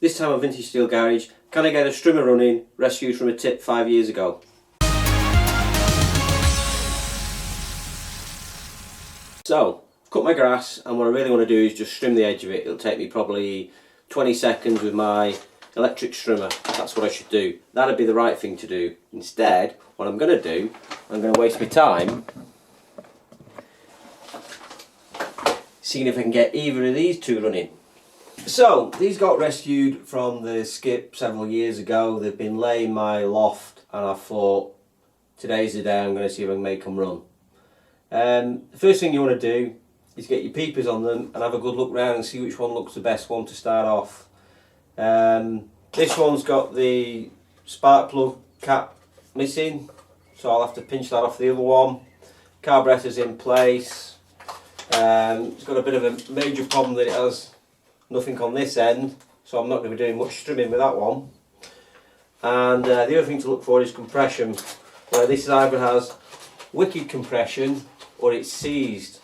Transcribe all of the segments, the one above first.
This time at Vintage Steel Garage, can I get a strimmer running rescued from a tip 5 years ago? So, cut my grass, and what I really want to do is just trim the edge of it. It'll take me probably 20 seconds with my electric strimmer. That's what I should do. That'd be the right thing to do. Instead, what I'm going to do, I'm going to waste my time seeing if I can get either of these two running. So, these got rescued from the skip several years ago. They've been laying in my loft, and I thought, today's the day I'm going to see if I can make them run. The first thing you want to do is get your peepers on them and have a good look round and see which one looks the best one to start off. This one's got the spark plug cap missing, so I'll have to pinch that off the other one. Carburetor's in place. It's got a bit of a major problem that it has nothing on this end, so I'm not going to be doing much trimming with that one. And the other thing to look for is compression. This either has wicked compression or it's seized.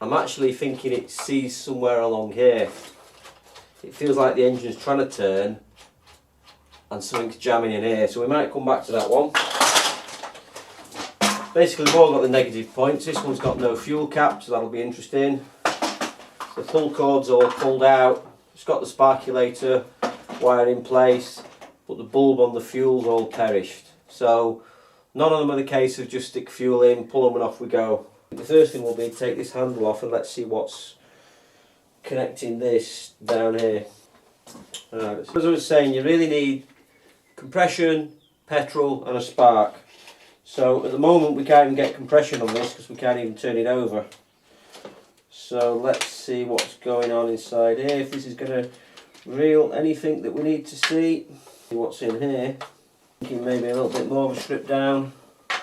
I'm actually thinking it's seized somewhere along here. It feels like the engine's trying to turn and something's jamming in here, so we might come back to that one. Basically, we've all got the negative points. This one's got no fuel cap, so that'll be interesting. The pull cord's all pulled out. It's got the sparkulator wire in place, but the bulb on the fuel's all perished. So none of them are the case of just stick fuel in, pull them and off we go. The first thing will be to take this handle off and let's see what's connecting this down here. Right, as I was saying, you really need compression, petrol and a spark. So at the moment we can't even get compression on this because we can't even turn it over. So let's see what's going on inside here, if this is going to reveal anything that we need to see. See what's in here. Thinking maybe a little bit more of a strip down.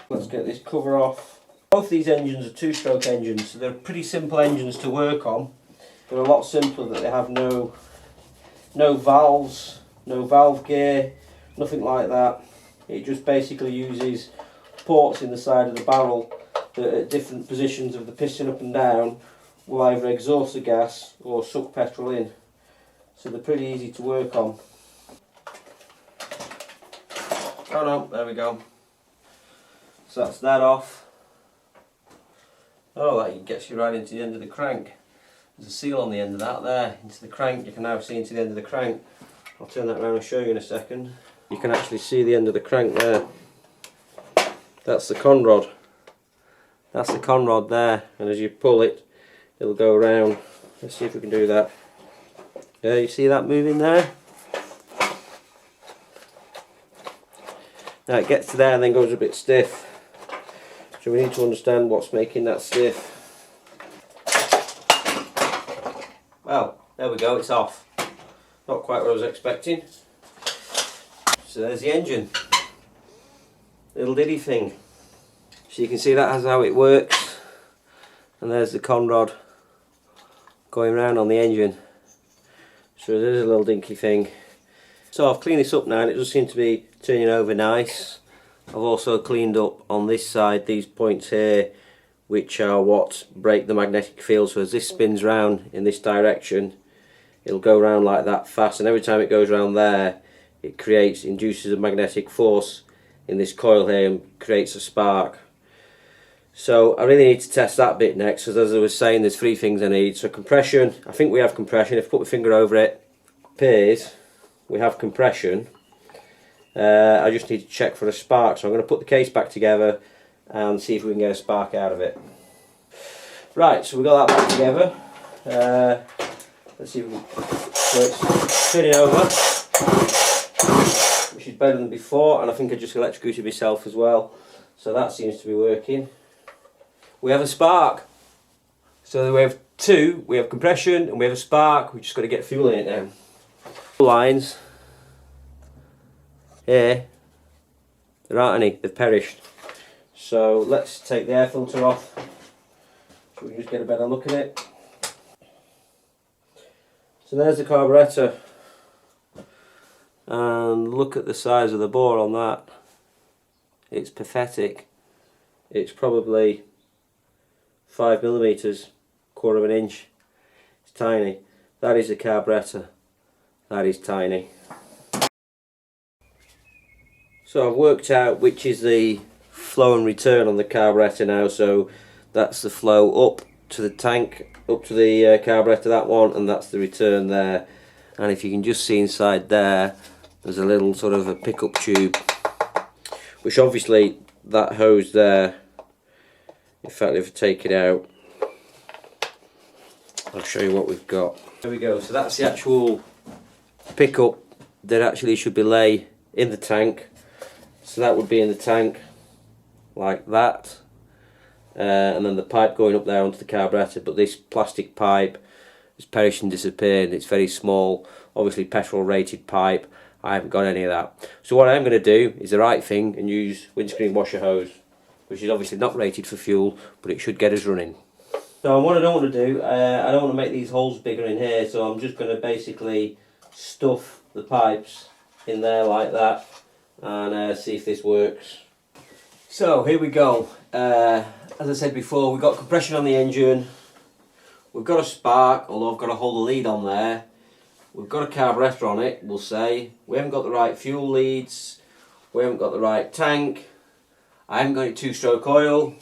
Let's get this cover off. Both these engines are two-stroke engines, so they're pretty simple engines to work on. They're a lot simpler that they have no valves, no valve gear, nothing like that. It just basically uses ports in the side of the barrel that at different positions of the piston up and down will either exhaust the gas or suck petrol in. So they're pretty easy to work on. Oh no, there we go. So that's that off. Oh, that gets you right into the end of the crank. There's a seal on the end of that there, into the crank. You can now see into the end of the crank. I'll turn that around and show you in a second. You can actually see the end of the crank there. That's the conrod. That's the conrod there, and as you pull it, it'll go around. Let's see if we can do that. Yeah, you see that moving there? Now it gets to there and then goes a bit stiff. So we need to understand what's making that stiff. Well, there we go, it's off. Not quite what I was expecting. So there's the engine. Little diddy thing. So you can see that has how it works. And there's the conrod going around on the engine. So there's a little dinky thing. So I've cleaned this up now and it does seem to be turning over nice. I've also cleaned up on this side these points here, which are what break the magnetic field. So as this spins round in this direction, it'll go round like that fast, and every time it goes round there it induces a magnetic force in this coil here and creates a spark. So I really need to test that bit next, because as I was saying, there's three things I need. So compression, I think we have compression. If I put my finger over it, appears we have compression. I just need to check for a spark, so I'm going to put the case back together and see if we can get a spark out of it. Right, so we got that back together. Let's see if we can. So it's turning over, which is better than before, and I think I just electrocuted myself as well. So that seems to be working. We have a spark. So we have two. We have compression and we have a spark. We've just got to get fuel in it now. Lines here, there aren't any, they've perished. So let's take the air filter off so we can just get a better look at it. So there's the carburetor, and look at the size of the bore on that. It's pathetic. It's probably 5mm, quarter of an inch. It's tiny. That is the carburetor. That is tiny. So I've worked out which is the flow and return on the carburettor now. So that's the flow up to the tank, up to the carburettor, that one, and that's the return there. And if you can just see inside there, there's a little sort of a pickup tube, which obviously that hose there, in fact if I take it out, I'll show you what we've got. There we go, so that's the actual pickup that actually should be lay in the tank. So that would be in the tank like that, and then the pipe going up there onto the carburettor. But this plastic pipe has perished and disappeared. It's very small, obviously petrol rated pipe. I haven't got any of that. So what I'm going to do is the right thing and use windscreen washer hose, which is obviously not rated for fuel, but it should get us running. So what I don't want to do, I don't want to make these holes bigger in here, so I'm just going to basically stuff the pipes in there like that and see if this works. So here we go. As I said before, we've got compression on the engine, we've got a spark, although I've got to hold the lead on there. We've got a carburettor on it, we'll say. We haven't got the right fuel leads, we haven't got the right tank, I haven't got any two-stroke oil,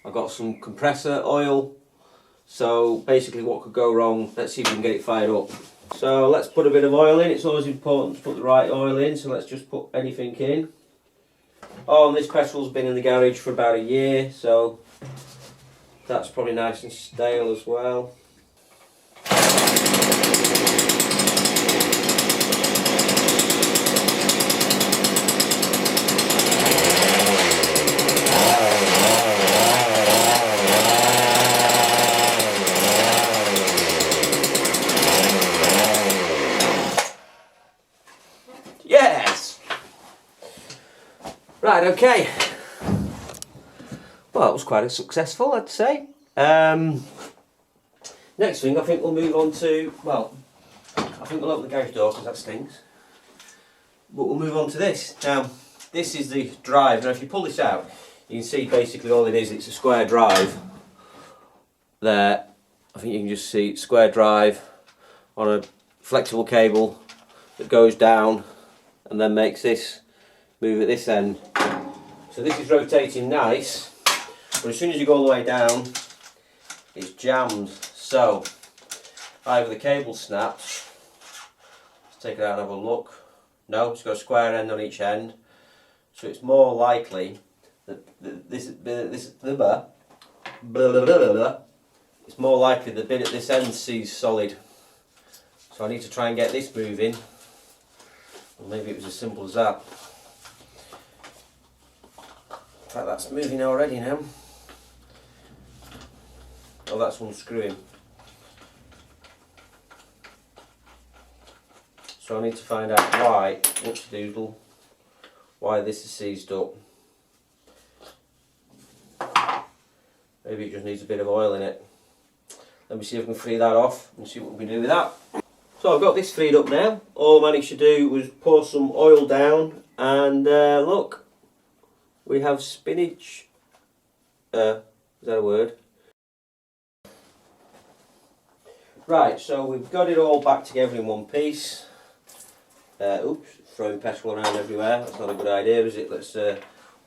I've got some compressor oil. So basically what could go wrong, let's see if we can get it fired up. So let's put a bit of oil in. It's always important to put the right oil in, so let's just put anything in. Oh, and this petrol's been in the garage for about a year, so that's probably nice and stale as well. Yes! Right, okay. Well, that was quite successful, I'd say. Next thing, I think we'll move on to, well, I think we'll open the garage door because that stinks. But we'll move on to this. Now, this is the drive. Now, if you pull this out, you can see basically all it is. It's a square drive there. I think you can just see square drive on a flexible cable that goes down and then makes this move at this end. So this is rotating nice, but as soon as you go all the way down, it's jammed. So either the cable snaps, let's take it out and have a look. No, it's got a square end on each end, so it's more likely that it's more likely the bit at this end sees solid. So I need to try and get this moving. Well, maybe it was as simple as that. In fact, that's moving already now. Oh, that's unscrewing. So I need to find out why this is seized up. Maybe it just needs a bit of oil in it. Let me see if I can free that off and see what we can do with that. So I've got this freed up now. All I managed to do was pour some oil down and look, we have spinach. Is that a word? Right, so we've got it all back together in one piece. Oops, throwing petrol around everywhere. That's not a good idea, is it? Let's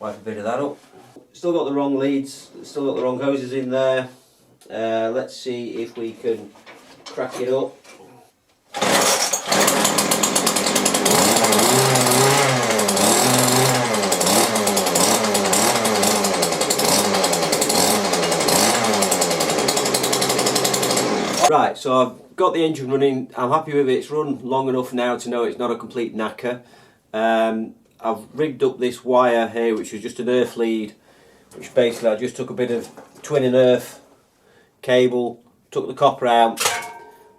wipe a bit of that up. Still got the wrong leads, still got the wrong hoses in there. Let's see if we can crack it up. Right, so I've got the engine running. I'm happy with it. It's run long enough now to know it's not a complete knacker. I've rigged up this wire here, which was just an earth lead, which basically I just took a bit of twin and earth cable, took the copper out,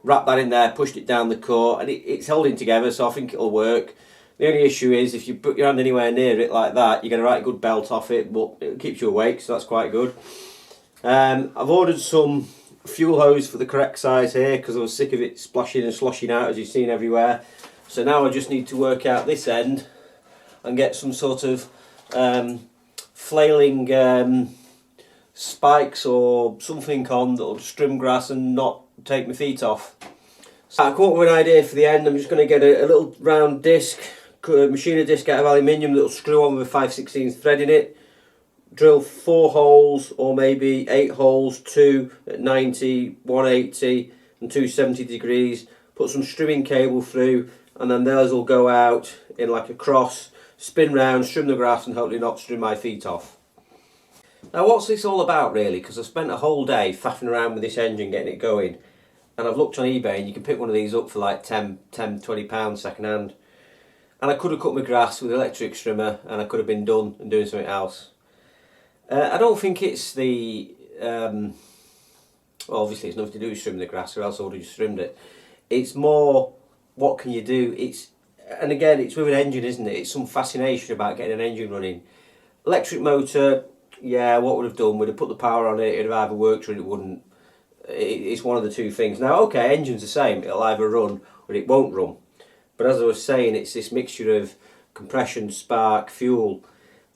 wrapped that in there, pushed it down the core, and it's holding together, so I think it'll work. The only issue is if you put your hand anywhere near it like that, you get a right good belt off it, but it keeps you awake, so that's quite good. I've ordered some fuel hose for the correct size here because I was sick of it splashing and sloshing out as you've seen everywhere. So now I just need to work out this end and get some sort of flailing spikes or something on that'll strim grass and not take my feet off. So I come up with an idea for the end. I'm just going to get a little round disc, machine a disc out of aluminium, little screw on with a 5/16 thread in it. Drill 4 holes or maybe 8 holes, 2 at 90, 180 and 270 degrees. Put some strimming cable through, and then those will go out in like a cross, spin round, trim the grass, and hopefully not trim my feet off. Now what's this all about really? Because I've spent a whole day faffing around with this engine getting it going, and I've looked on eBay and you can pick one of these up for like 10, 20 pounds second hand. And I could have cut my grass with an electric strimmer and I could have been done and doing something else. I don't think it's the, well, obviously it's nothing to do with trimming the grass, or else I would have just trimmed it. It's more, what can you do? And again, it's with an engine, isn't it? It's some fascination about getting an engine running. Electric motor, yeah, what would have done? Would have put the power on it, it'd have either worked or it wouldn't. It's one of the two things. Now, okay, engine's the same. It'll either run or it won't run. But as I was saying, it's this mixture of compression, spark, fuel.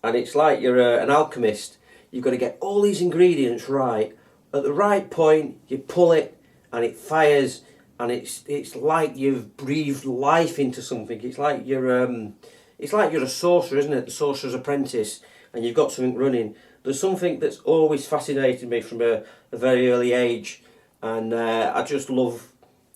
And it's like you're an alchemist. You've got to get all these ingredients right. At the right point, you pull it and it fires, and it's like you've breathed life into something. It's like you're a sorcerer, isn't it? The Sorcerer's Apprentice, and you've got something running. There's something that's always fascinated me from a very early age, and I just love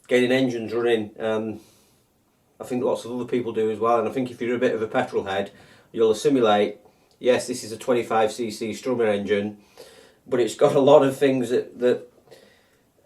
getting engines running. I think lots of other people do as well, and I think if you're a bit of a petrol head, you'll assimilate. Yes, this is a 25cc Strimmer engine, but it's got a lot of things that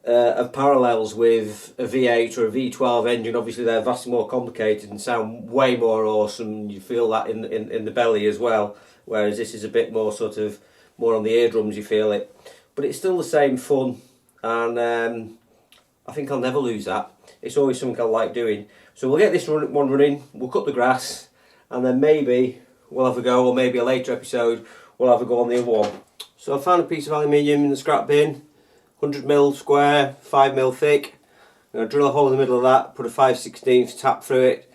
have parallels with a V8 or a V12 engine. Obviously, they're vastly more complicated and sound way more awesome. You feel that in the belly as well, whereas this is a bit more sort of more on the eardrums. You feel it, but it's still the same fun, and I think I'll never lose that. It's always something I like doing. So we'll get this one running. We'll cut the grass, and then maybe we'll have a go, or maybe a later episode we'll have a go on the other one. So I found a piece of aluminium in the scrap bin, 100mm square, 5mm thick. I'm going to drill a hole in the middle of that, put a 5/16 tap through it,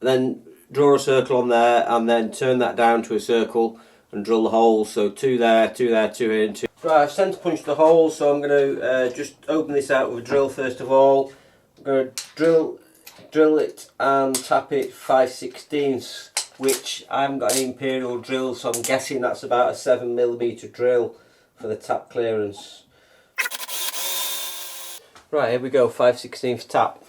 then draw a circle on there, and then turn that down to a circle and drill the holes. So 2 there, 2 there, 2 here and 2. Right, I've centre punched the hole, so I'm going to just open this out with a drill first of all. I'm going to drill it and tap it 5/16, which I haven't got an imperial drill, so I'm guessing that's about a 7mm drill for the tap clearance. Right, here we go, 5/16 tap.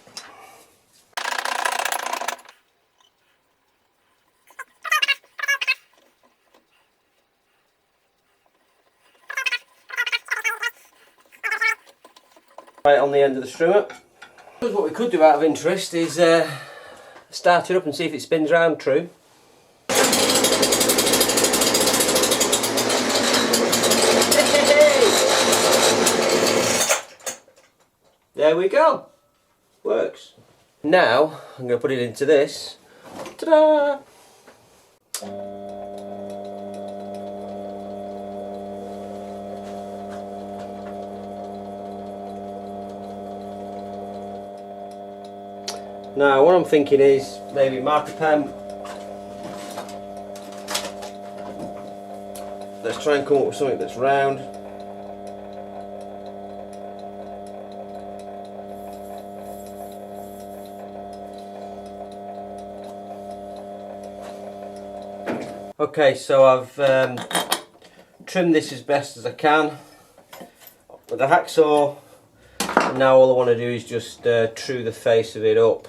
Right on the end of the strimmer. What we could do out of interest is start it up and see if it spins round true. There we go. Works. Now I'm going to put it into this. Ta-da! Now what I'm thinking is maybe marker pen. Let's try and come up with something that's round. Okay, so I've trimmed this as best as I can with a hacksaw, and now all I want to do is just true the face of it up.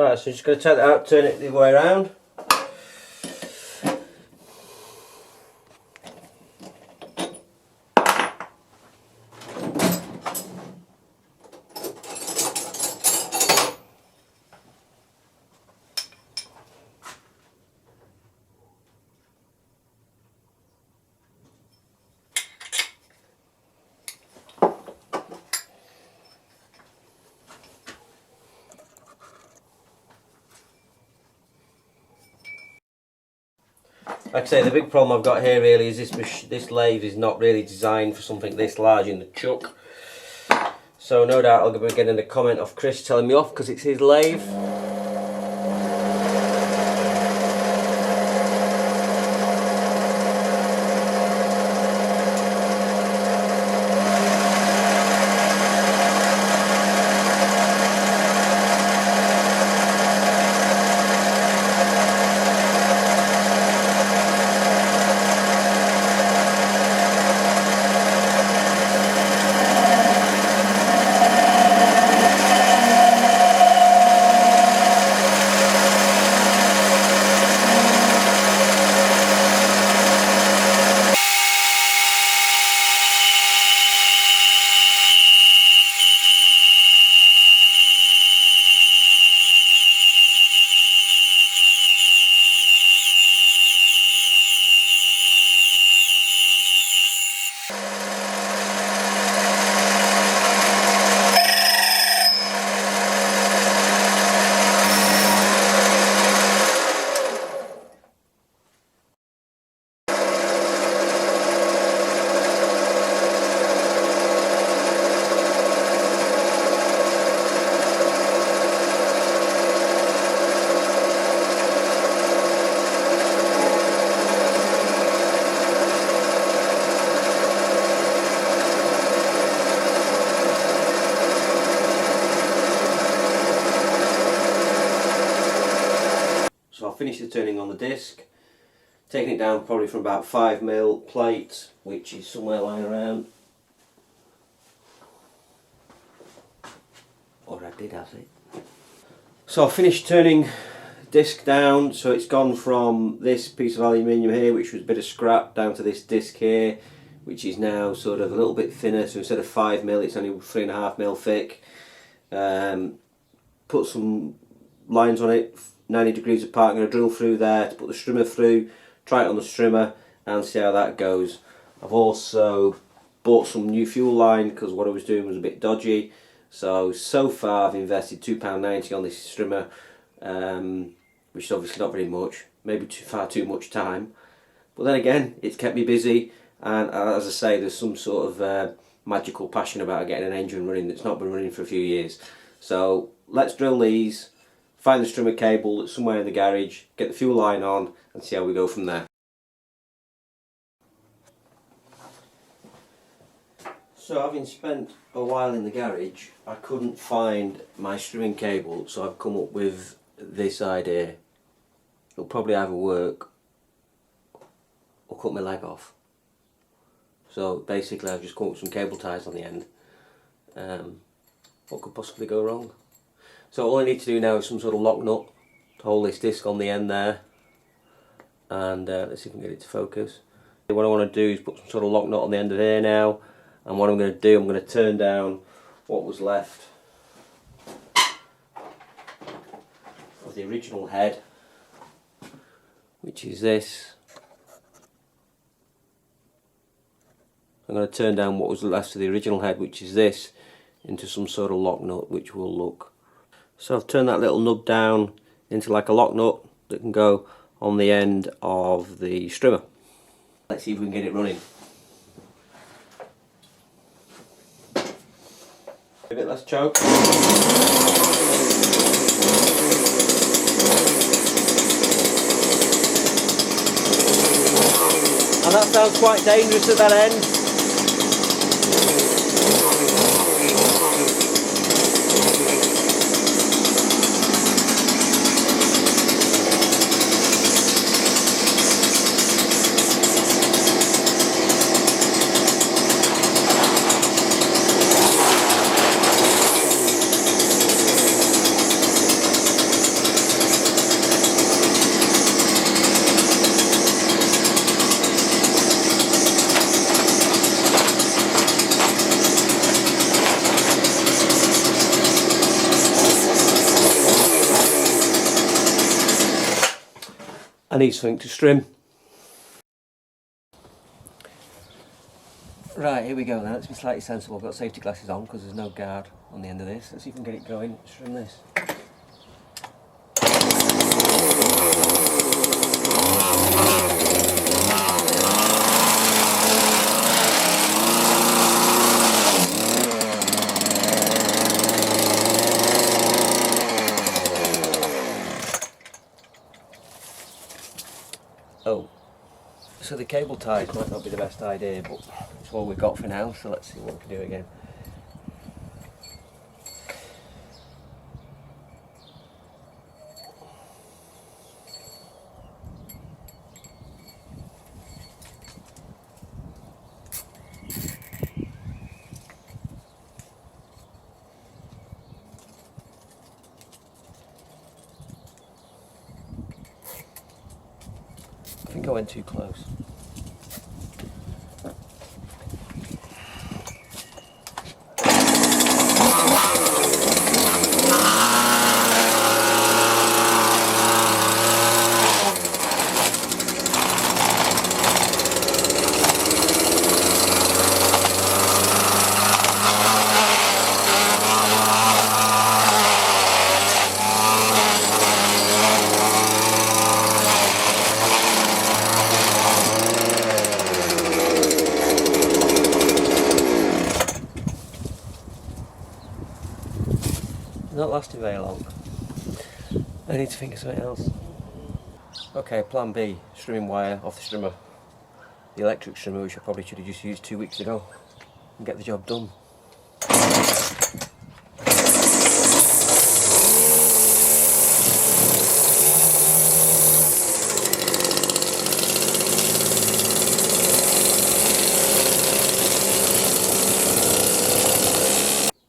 Alright, so just going to take that out, turn it the other way around. Like I say, the big problem I've got here really is this lathe is not really designed for something this large in the chuck. So no doubt I'll be getting a comment off Chris telling me off because it's his lathe. So I'll finish the turning on the disc, taking it down probably from about 5mm plate, which is somewhere lying around. Or I did have it. So I've finished turning the disc down, so it's gone from this piece of aluminium here, which was a bit of scrap, down to this disc here, which is now sort of a little bit thinner, so instead of 5mm it's only 3.5mm thick. Put some lines on it, 90 degrees apart. I'm going to drill through there to put the strimmer through, try it on the strimmer and see how that goes. I've also bought some new fuel line because what I was doing was a bit dodgy. So far I've invested £2.90 on this strimmer, which is obviously not very much, maybe far too much time. But then again, it's kept me busy, and as I say, there's some sort of magical passion about getting an engine running that's not been running for a few years. So let's drill these, find the strimmer cable that's somewhere in the garage, get the fuel line on and see how we go from there. So having spent a while in the garage, I couldn't find my strimming cable, so I've come up with this idea. It'll probably either work or cut my leg off. So basically I've just come up with some cable ties on the end. What could possibly go wrong? So all I need to do now is some sort of lock nut to hold this disc on the end there, and let's see if we can get it to focus. What I want to do is put some sort of lock nut on the end of here now, and what I'm going to do, I'm going to turn down what was left of the original head, which is this. I'm going to turn down what was left of the original head, which is this, into some sort of lock nut which will look. So I've turned that little nub down into like a lock nut that can go on the end of the strimmer. Let's see if we can get it running. Give it less choke. And that sounds quite dangerous at that end. I need something to strim. Right, here we go now. Let's be slightly sensible. I've got safety glasses on because there's no guard on the end of this. Let's see if we can get it going. Strim this. Oh, so the cable ties might not be the best idea, but it's all we've got for now, so let's see what we can do again. I think I went too close. Not lasting very long. I need to think of something else. Okay, plan B, strimming wire off the strimmer. The electric strimmer, which I probably should have just used 2 weeks ago, and get the job done.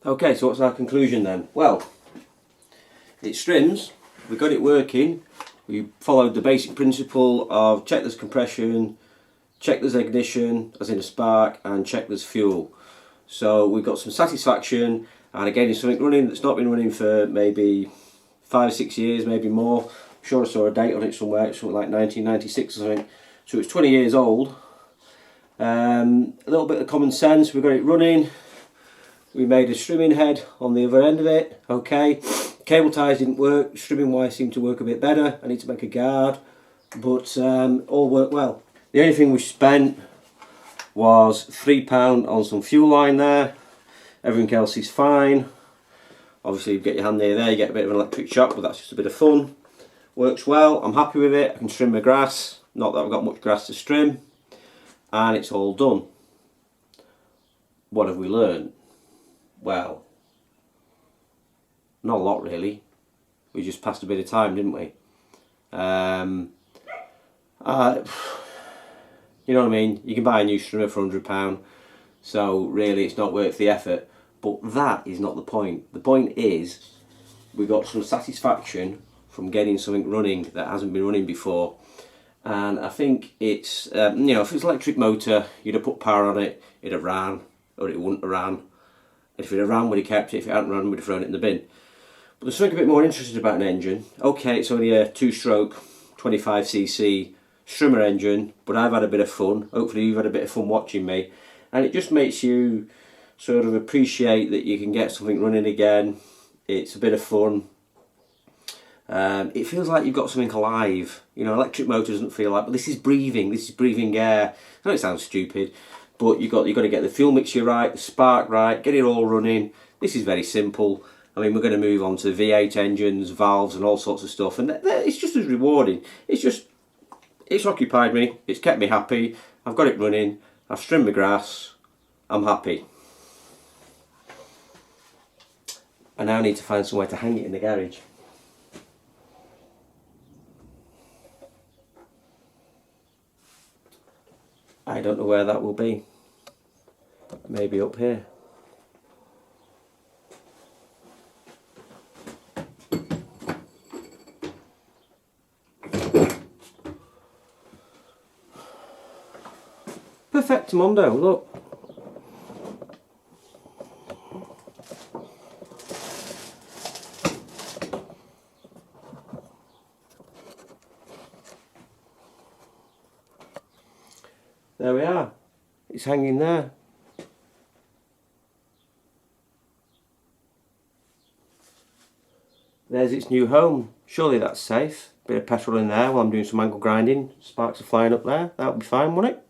Okay, so what's our conclusion then? Well, it strims, we got it working, we followed the basic principle of check there's compression, check there's ignition, as in a spark, and check there's fuel. So we've got some satisfaction, and again it's something running that's not been running for maybe 5 or 6 years, maybe more. I'm sure I saw a date on it somewhere, it's something like 1996 or something, so it's 20 years old. A little bit of common sense, we got it running. We made a strimming head on the other end of it, okay. Cable ties didn't work, strimming wire seemed to work a bit better. I need to make a guard, but all worked well. The only thing we spent was £3 on some fuel line there. Everything else is fine. Obviously you get your hand near there, you get a bit of an electric shock, but that's just a bit of fun. Works well, I'm happy with it. I can trim my grass, not that I've got much grass to trim, and it's all done. What have we learned? Well, not a lot really. We just passed a bit of time, didn't we? You know what I mean? You can buy a new strimmer for £100, so really it's not worth the effort. But that is not the point. The point is we got some satisfaction from getting something running that hasn't been running before. And I think it's, you know, if it's electric motor, you'd have put power on it, it'd have ran, or it wouldn't have ran. If it had ran, we'd have kept it. If it hadn't run, we'd have thrown it in the bin. But there's something a bit more interesting about an engine. Okay, it's only a 2-stroke, 25cc strimmer engine, but I've had a bit of fun. Hopefully you've had a bit of fun watching me. And it just makes you sort of appreciate that you can get something running again. It's a bit of fun. It feels like you've got something alive. You know, electric motor doesn't feel like, but this is breathing air. I know it sounds stupid, but you've got to get the fuel mixture right, the spark right, get it all running. This is very simple. I mean, we're going to move on to V8 engines, valves and all sorts of stuff, and it's just as rewarding. It's occupied me, it's kept me happy, I've got it running, I've trimmed my grass, I'm happy. I now need to find somewhere to hang it in the garage. I don't know where that will be. Maybe up here. Perfectamundo, look. there we are. It's hanging there. There's its new home. Surely that's safe. Bit of petrol in there while I'm doing some angle grinding. Sparks are flying up there. That'll be fine, won't it?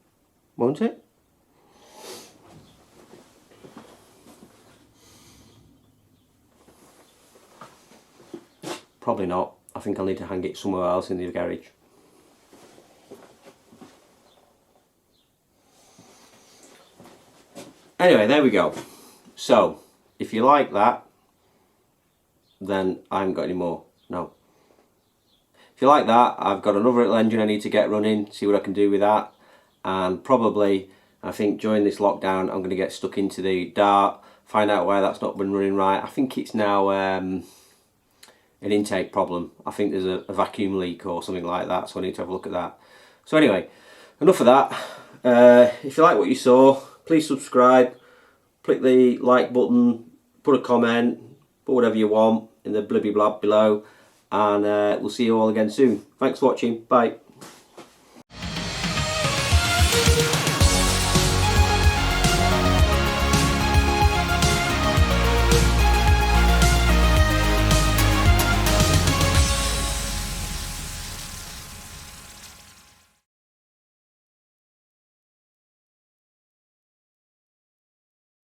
Won't it? Probably not. I think I'll need to hang it somewhere else in the garage. Anyway, there we go. So, if you like that, then I haven't got any more. No. If you like that, I've got another little engine I need to get running, see what I can do with that. And probably, I think during this lockdown, I'm going to get stuck into the Dart, find out why that's not been running right. I think it's now an intake problem. I think there's a vacuum leak or something like that, so I need to have a look at that. So anyway, enough of that. If you like what you saw, please subscribe, click the like button, put a comment, put whatever you want in the blibby blab below, and we'll see you all again soon. Thanks for watching. Bye.